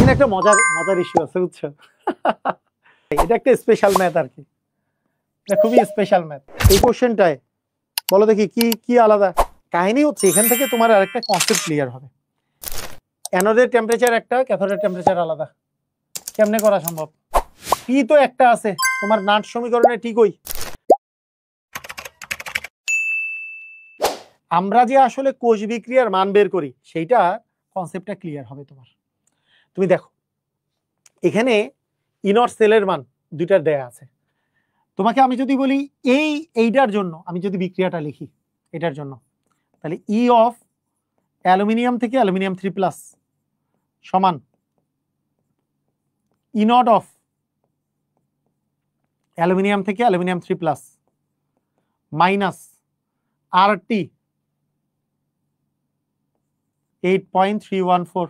এখানে একটা মজার মজার ইস্যু আছে, বুঝছো? এটা একটা স্পেশাল ম্যাথ আর কি, এটা খুবই স্পেশাল ম্যাথ। এই কোশ্চেনটায় বলো দেখি কি কি আলাদা কাহিনী হচ্ছে। এখান থেকে তোমার আরেকটা কনসেপ্ট ক্লিয়ার হবে। অ্যানোডের টেম্পারেচার একটা, ক্যাথোডের টেম্পারেচার আলাদা। কেমনে করা সম্ভব? টি তো একটা আছে, তোমার নাট সমীকরণে টি কই? আমরা যে আসলে কোষ বিক্রিয়ার মান বের করি সেইটা কনসেপ্টটা ক্লিয়ার হবে তোমার। তুমি দেখো এখানে ইনট সেলের মান দুইটার দেয়া আছে। তোমাকে আমি যদি বলি এইটার জন্য আমি যদি বিক্রিয়াটা লিখি এটার জন্য, তাহলে ই অফ অ্যালুমিনিয়াম থেকে অ্যালুমিনিয়াম 3+ সমান ই নট অফ অ্যালুমিনিয়াম থেকে aluminium 3+ minus R T 8.314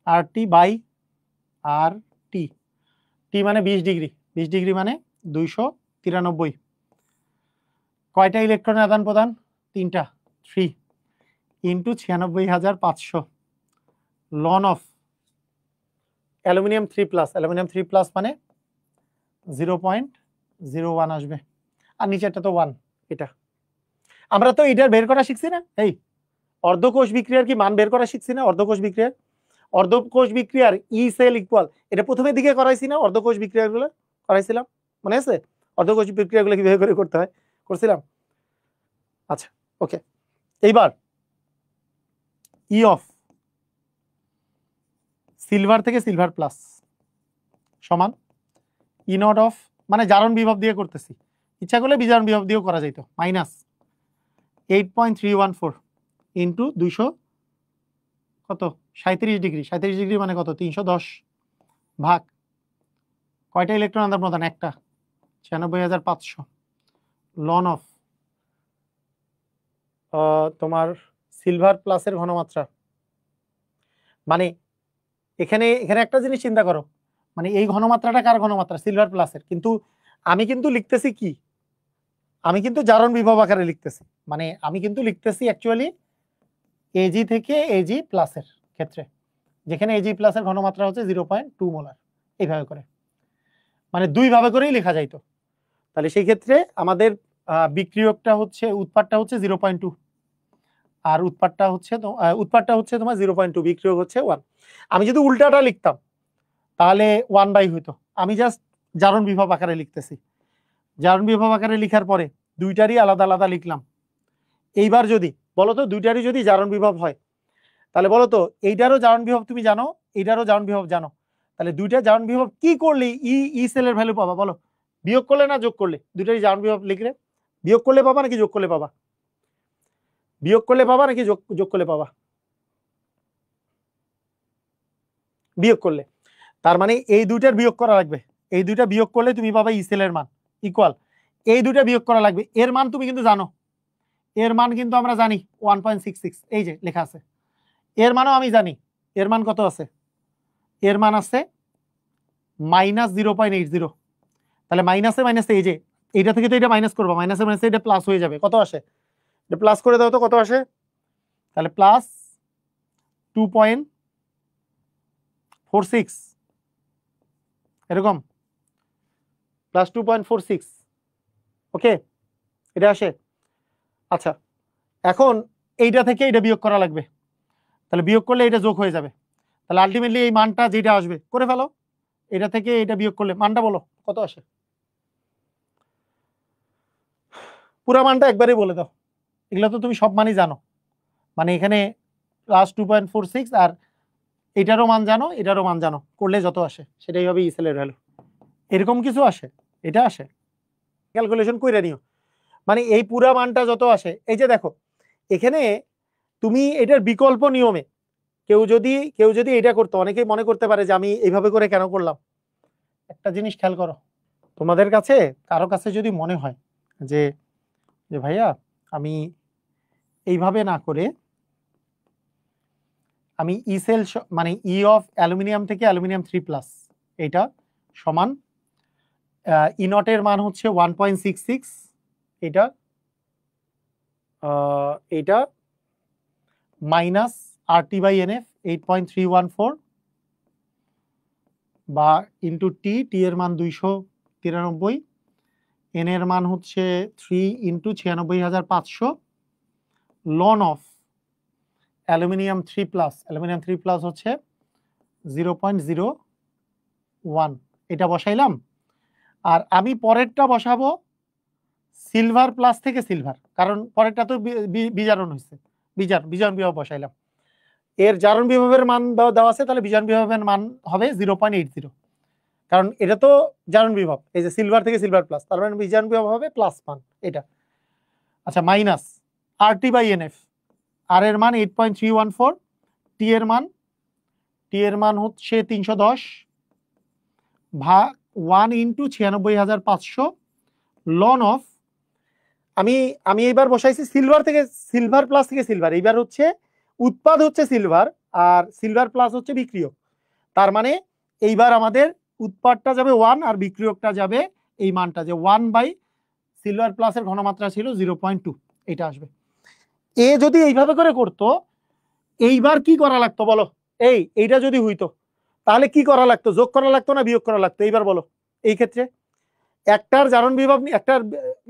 R T by R T. T মানে 20 ডিগ্রি, 20 ডিগ্রি মানে 293। কয়টা ইলেকট্রনের আদান প্রদান? 3টা, 3 into 96,500 ln of aluminium 3+। Aluminium 3+ মানে 0.01 আসবে, আর নিচেরটা তো 1। এটা আমরা তো এটার বের করা শিখছি না, এই অর্ধকোষ বিক্রিয়ার কি মান বের করা শিখছি না? অর্ধকোষ বিক্রিয়ার ই সেল ইকুয়াল, এটা প্রথমের দিকে করাইছি না? অর্ধকোষ বিক্রিয়াগুলো করাইছিলাম, মনে আছে? অর্ধকোষ বিক্রিয়াগুলো কিভাবে করে করতে হয় করছিলাম। আচ্ছা ওকে, এইবার ই অফ সিলভার থেকে সিলভার প্লাস সমান ই নট অফ, মানে জারণ বিভব দিয়ে করতেছি, ইচ্ছা করলে বিজারণ বিভব দিয়েও করা যাইতো, মাইনাস 8.314 ইন্টু 200 কত 37 ডিগ্রি। 37 ডিগ্রি মানে কত? 310 ভাগ কয়টা ইলেকট্রন আদান প্রদান? একটা, 96,500 লন অফ তোমার সিলভার প্লাসের ঘনমাত্রা। মানে এখানে একটা জিনিস চিন্তা করো, মানে এই ঘনমাত্রাটা কার ঘনমাত্রা? সিলভার প্লাসের। কিন্তু আমি কিন্তু লিখতেছি কি? আমি কিন্তু জারণ বিভব আকারে লিখতেছি, মানে আমি কিন্তু লিখতেছি অ্যাকচুয়ালি এজি থেকে এজি প্লাসের ক্ষেত্রে, যেখানে এজি প্লাসের ঘনমাত্রা হচ্ছে 0.2 মোলার। এইভাবে করে মানে দুইভাবে করেই লেখা যাইতো। তাহলে সেই ক্ষেত্রে আমাদের বিক্রিয়কটা হচ্ছে, উৎপাদটা হচ্ছে 0.2 আর উৎপাদটা হচ্ছে তোমার 0.2, বিক্রিয়ক হচ্ছে 1। আমি যদি উল্টাটা লিখতাম তাহলে 1/, হইতো। আমি জাস্ট জারণ বিভব আকারে লিখতেছি। জারণ বিভব আকারে লিখার পরে দুইটারই আলাদা আলাদা লিখলাম। এইবার যদি বলো তো দুইটারই যদি জারণ বিভব হয়, তাহলে বলো তো এইটারও জারণ বিভব তুমি জানো, এইটারও জারণ বিভব জানো, তাহলে দুইটা জারণ বিভব কি করলে ই সেলের ভ্যালু পাবা? বলো, বিয়োগ করলে না যোগ করলে? দুইটারই জারণ বিভব লিখলে বিয়োগ করলে পাবা নাকি যোগ করলে পাবা? বিয়োগ করলে পাবা নাকি যোগ করলে পাবা? বিয়োগ করলে। তার মানে এই দুইটার বিয়োগ করা লাগবে। এই দুইটা বিয়োগ করলে তুমি পাবা ই সেলের মান ইকুয়াল, এই দুইটা বিয়োগ করা লাগবে। এর মান তুমি কিন্তু জানো, এর মান কিন্তু আমরা জানি 1.66, এই যে লেখা আছে। এর মানও আমি জানি, এর মান কত আছে? এর মান আছে -0.80। তাহলে মাইনাসে মাইনাসে, এই যে এইটা থেকে তো এটা মাইনাস করবো, মাইনাসে মাইনাসে এটা প্লাস হয়ে যাবে। কত আসে? এটা প্লাস করে দাও তো, কত আসে? তাহলে প্লাস 2.46, এরকম প্লাস 2.46। ওকে, এটা আসে। আচ্ছা এখন এইটা থেকে এটা বিয়োগ করা লাগবে, তাহলে বিয়োগ করলে এটা যোগ হয়ে যাবে। তাহলে আলটিমেটলি এই মানটা যেটা আসবে করে ফেলো, এটা থেকে এটা বিয়োগ করলে মানটা বলো কত আসে? পুরো মানটা একবারে বলে দাও, এগুলো তো তুমি সব মানই জানো। মানে এখানে প্লাস 2.46 আর এটারও মান জানো, এটারও মান জানো, করলে যত আসে সেটাই হবে ই সেলের ভ্যালু। এরকম কিছু আসে, এটা আসে, ক্যালকুলেশন কইরা নিও। মানে এই পুরা মানটা যত আসে, এই যে দেখো এখানে তুমি এটার বিকল্প নিয়মে কেউ যদি এটা করতো, অনেকেই মনে করতে পারে যে আমি এইভাবে করে কেন করলাম। একটা জিনিস খেয়াল করো, তোমাদের কাছে কারো কাছে যদি মনে হয় যে ভাইয়া আমি এইভাবে না করে আমি ই সেল মানে ই অফ অ্যালুমিনিয়াম থেকে অ্যালুমিনিয়াম 3+, এটা সমান ই নটের মান হচ্ছে 1.66, এটা minus R T by N F 8.314 বা ইন্টু টি, টি এর মান 293, এন এর মান হচ্ছে 3 into 96,500 ln of aluminium 3+, aluminium 3+ হচ্ছে 0.01, এটা বসাইলাম। আর আমি পরেরটা বসাবো সিলভার প্লাস থেকে সিলভার, কারণ পরেরটা তো বিজারণ হয়েছে, বিজারণ বিভব বসাইলাম। এর জারণ বিভবের মান দেওয়া আছে, তাহলে বিজারণ বিভবের মান হবে 0.80, কারণ এটা তো জারণ বিভব, এই যে সিলভার থেকে সিলভার প্লাস, তার মানে বিজারণ বিভব হবে প্লাস মান এটা। আচ্ছা, মাইনাস RT বাই NF, আর এর মান 8.314, টি এর মান হচ্ছে 310 ভাগ 1 ইন্টু 96,500 লন অফ, আমি এইবার বসাইছি সিলভার প্লাস থেকে সিলভার, এইবার হচ্ছে উৎপাদ হচ্ছে সিলভার আর সিলভার প্লাস হচ্ছে বিক্রিয়ক, তার মানে এইবার আমাদের উৎপাদটা যাবে 1 আর বিক্রিয়কটা যাবে এই মানটা, যে 1 বাই সিলভার প্লাসের ঘনমাত্রা ছিল 0.2, এটা আসবে। এ যদি এইভাবে করে করতো, এইবার কি করা লাগতো বলো? এইটা যদি হইতো তাহলে কি করা লাগতো? যোগ করা লাগতো না বিয়োগ করা লাগতো? এইবার বলো। এই ক্ষেত্রে একটার জারণ বিভব, একটার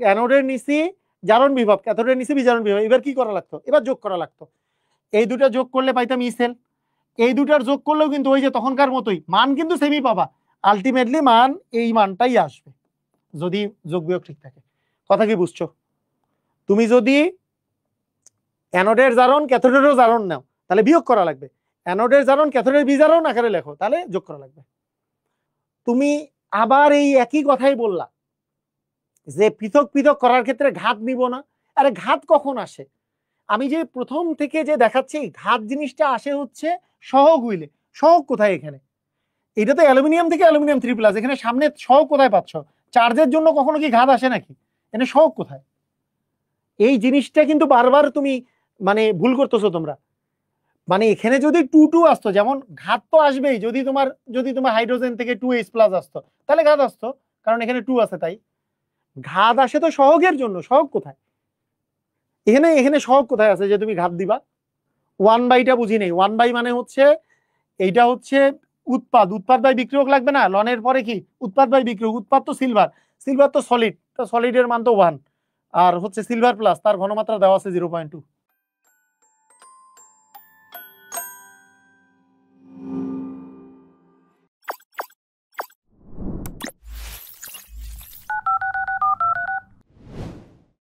অ্যানোডের নিচে জারণ বিভব, ক্যাথোডের নিচে বিজারণ বিভব, এবার কি করা লাগতো? এবার যোগ করা লাগতো। এই দুটা যোগ করলে পাইতাম ই সেল, এই দুটার যোগ করলেও কিন্তু ওই যে তখনকার মতোই মান কিন্তু সেমই পাবা, আলটিমেটলি মান এই মানটাই আসবে যদি যোগ বিয়োগ ঠিক থাকে। কথা কি বুঝছো? তুমি যদি অ্যানোডের জারণ ক্যাথোডেরও জারণ নাও তাহলে বিয়োগ করা লাগবে, অ্যানোডের জারণ ক্যাথোডের বিজারণ আকারে লেখো তাহলে যোগ করা লাগবে। তুমি আবার এই একই কথাই বললা যে পৃথক পৃথক করার ক্ষেত্রে ঘাত নিব না। আরে ঘাত কখন আসে? আমি যে প্রথম থেকে যে দেখাচ্ছি ঘাত জিনিসটা আসে হচ্ছে সহগ হইলে। সহগ কোথায় এখানে? এটা তো অ্যালুমিনিয়াম থেকে অ্যালুমিনিয়াম 3+, এখানে সামনে সহগ কোথায় পাচ্ছ? চার্জের জন্য কখনো কি ঘাত আসে নাকি? এখানে সহগ কোথায়? এই জিনিসটা কিন্তু বারবার তুমি মানে ভুল করতেছো তোমরা। মানে এখানে যদি 2 আসতো, যেমন ঘাত তো আসবেই, যদি তোমার হাইড্রোজেন থেকে 2H+ আসতো তাহলে ঘাত আসতো, কারণ এখানে 2 আছে তাই। ঘাত আসে তো সহগের জন্য, সহগ কোথায়? এখানে সহগ কোথায় আছে যে তুমি ঘাত দিবা? 1 বাইটা বুঝি নেই। 1 বাই মানে হচ্ছে এইটা হচ্ছে উৎপাদ বাই বিক্রিয়ক লাগবে না? লনের পরে কি উৎপাদ বাই বিক্রিয়ক, উৎপাদ তো সিলভার তো সলিড, তো সলিডের মান তো 1 আর হচ্ছে সিলভার প্লাস, তার ঘনমাত্রা দেওয়া আছে 0.2।